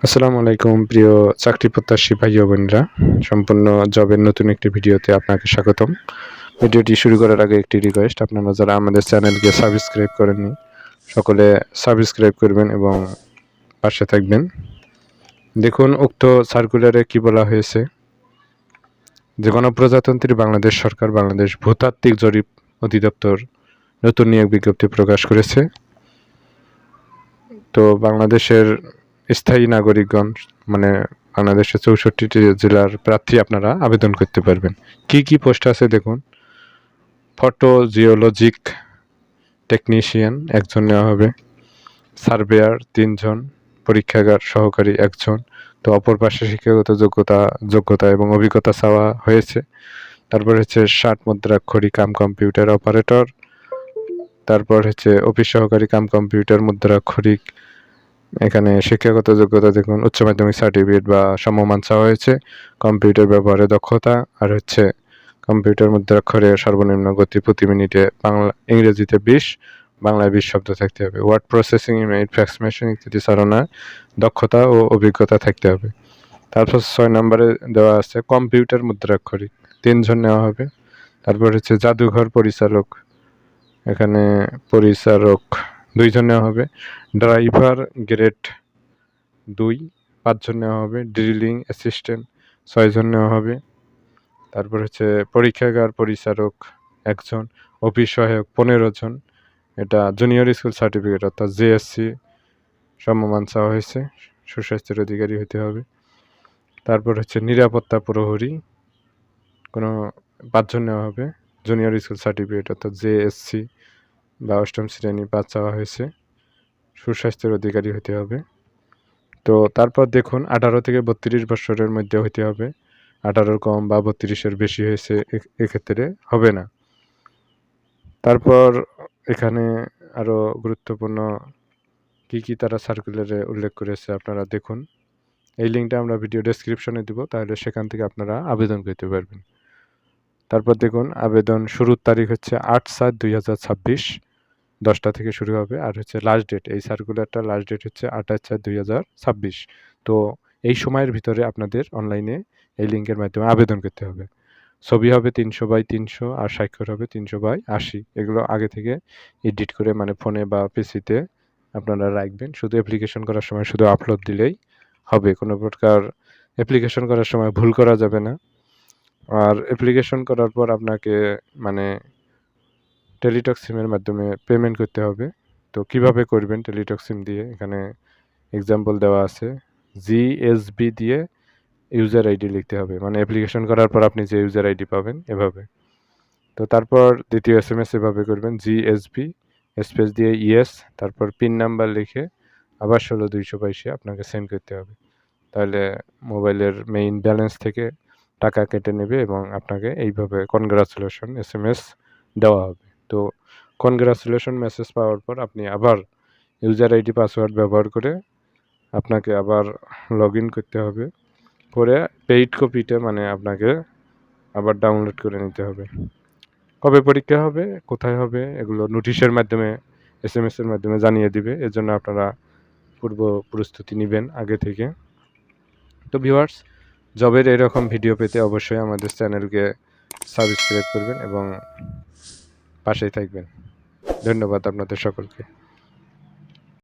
আসসালামু আলাইকুম প্রিয় চাকরি প্রত্যাশী ভাই ও বোনেরা, সম্পূর্ণ জবের নতুন একটি ভিডিওতে আপনাকে স্বাগতম। ভিডিওটি শুরু করার আগে একটি রিকোয়েস্ট, আপনারা যারা আমাদের চ্যানেলকে সাবস্ক্রাইব করেননি সকলে সাবস্ক্রাইব করবেন এবং পাশে থাকবেন। দেখুন উক্ত সার্কুলারে কি বলা হয়েছে, যে গণপ্রজাতন্ত্রী বাংলাদেশ সরকার বাংলাদেশ ভূতাত্ত্বিক জরিপ অধিদপ্তর নতুন নিয়োগ বিজ্ঞপ্তি প্রকাশ করেছে। তো বাংলাদেশের স্থায়ী নাগরিকগণ মানে বাংলাদেশের 64টি জেলার প্রার্থী আপনারা আবেদন করতে পারবেন। কি কি পোস্ট আছে দেখুন। ফটো জিওলজিক টেকনিশিয়ান একজন নেওয়া হবে, সার্ভেয়ার 3 জন, পরীক্ষাগার সহকারী 1 জন। তো অপর পাশে শিক্ষাগত যোগ্যতা এবং অভিজ্ঞতা চাওয়া হয়েছে। তারপর হচ্ছে 60 মুদ্রাক্ষরী কাম কম্পিউটার অপারেটর, তারপর হচ্ছে অফিস সহকারী কাম কম্পিউটার মুদ্রাক্ষরিক। এখানে শিক্ষাগত যোগ্যতা দেখুন উচ্চ মাধ্যমিক সার্টিফিকেট বা সমমান চাওয়া হয়েছে, কম্পিউটার ব্যবহারে দক্ষতা, আর হচ্ছে কম্পিউটার মুদ্রাক্ষরে সর্বনিম্ন গতি প্রতি মিনিটে ইংরেজিতে 20, বাংলায় 20 শব্দ থাকতে হবে। Word processing email fax machine ইত্যাদি চালনায় দক্ষতা ও অভিজ্ঞতা থাকতে হবে। তারপর 6 নম্বরে দেওয়া আছে কম্পিউটার মুদ্রাক্ষরিক 3 জন নেওয়া হবে। তারপর হচ্ছে জাদুঘর পরিচালক, এখানে পরিচালক 2 জন নেওয়া হবে। ড্রাইভার গ্রেড 2 5 জন নেওয়া হবে। ড্রিলিং অ্যাসিস্ট্যান্ট 6 জন নেওয়া হবে। তারপর হচ্ছে পরীক্ষাগার পরিচালক 1 জন, অফিস সহায়ক 15 জন। এটা জুনিয়র স্কুল সার্টিফিকেট অর্থাৎ জেএসসি সমমান চাওয়া হয়েছে, সুস্বাস্থ্যের অধিকারী হতে হবে। তারপর হচ্ছে নিরাপত্তা প্রহরী কোনো 5 জন নেওয়া হবে, জুনিয়র স্কুল সার্টিফিকেট অর্থাৎ জেএসসি বা 8ম শ্রেণী পাস চাওয়া হয়েছে, সুস্বাস্থ্যের অধিকারী হতে হবে। তো তারপর দেখুন 18 থেকে 32 বছরের মধ্যে হতে হবে, 18-র কম বা 32-এর বেশি হয়েছে এক্ষেত্রে হবে না। তারপর এখানে আরও গুরুত্বপূর্ণ কি কি তারা সার্কুলারে উল্লেখ করেছে আপনারা দেখুন। এই লিঙ্কটা আমরা ভিডিও ডেসক্রিপশনে দিব, তাহলে সেখান থেকে আপনারা আবেদন করতে পারবেন। তারপর দেখুন আবেদন শুরুর তারিখ হচ্ছে 8/7/2026, 10টা থেকে শুরু হবে। আর হচ্ছে লাস্ট ডেট, এই সার্কুলারটা লাস্ট ডেট হচ্ছে 28/4/2026। তো এই সময়ের ভিতরে আপনাদের অনলাইনে এই লিঙ্কের মাধ্যমে আবেদন করতে হবে। ছবি হবে 300x300 আর স্বাক্ষর হবে 300x80। এগুলো আগে থেকে এডিট করে মানে ফোনে বা পিসিতে আপনারা রাখবেন। শুধু অ্যাপ্লিকেশন করার সময় শুধু আপলোড দিলেই হবে, কোনো প্রকার অ্যাপ্লিকেশন করার সময় ভুল করা যাবে না। আর অ্যাপ্লিকেশন করার পর আপনাকে মানে টেলিটক সিমের মাধ্যমে পেমেন্ট করতে হবে। তো কিভাবে করবেন টেলিটক সিম দিয়ে, এখানে এক্সাম্পল দেওয়া আছে। জিএসবি দিয়ে ইউজার আইডি লিখতে হবে, মানে অ্যাপ্লিকেশন করার পর আপনি যে ইউজার আইডি পাবেন এভাবে। তো তারপর দ্বিতীয় এসএমএস এভাবে করবেন, জিএসবি স্পেস দিয়ে ইয়েস, তারপর পিন নাম্বার লিখে আবার 16222 আপনাকে সেন্ড করতে হবে। তাহলে মোবাইলের মেইন ব্যালেন্স থেকে টাকা কেটে নেবে এবং আপনাকে এইভাবে কনগ্রাচুলেশন এসএমএস দেওয়া হবে। তো কনগ্রাচুলেশন মেসেজ পাওয়ার পর আপনি আবার ইউজার আইডি পাসওয়ার্ড ব্যবহার করে আপনাকে আবার লগ ইন করতে হবে, করে পেইড কপিটা মানে আপনাকে আবার ডাউনলোড করে নিতে হবে। কবে পরীক্ষা হবে, কোথায় হবে, এগুলো নোটিশের মাধ্যমে এসএমএসের মাধ্যমে জানিয়ে দিবে। এজন্য আপনারা পূর্ব প্রস্তুতি নেবেন আগে থেকে। তো ভিউয়ার্স, জবের এরকম ভিডিও পেতে অবশ্যই আমাদের চ্যানেলকে সাবস্ক্রাইব করবেন এবং পাশেই থাকবেন। ধন্যবাদ আপনাদের সকলকে।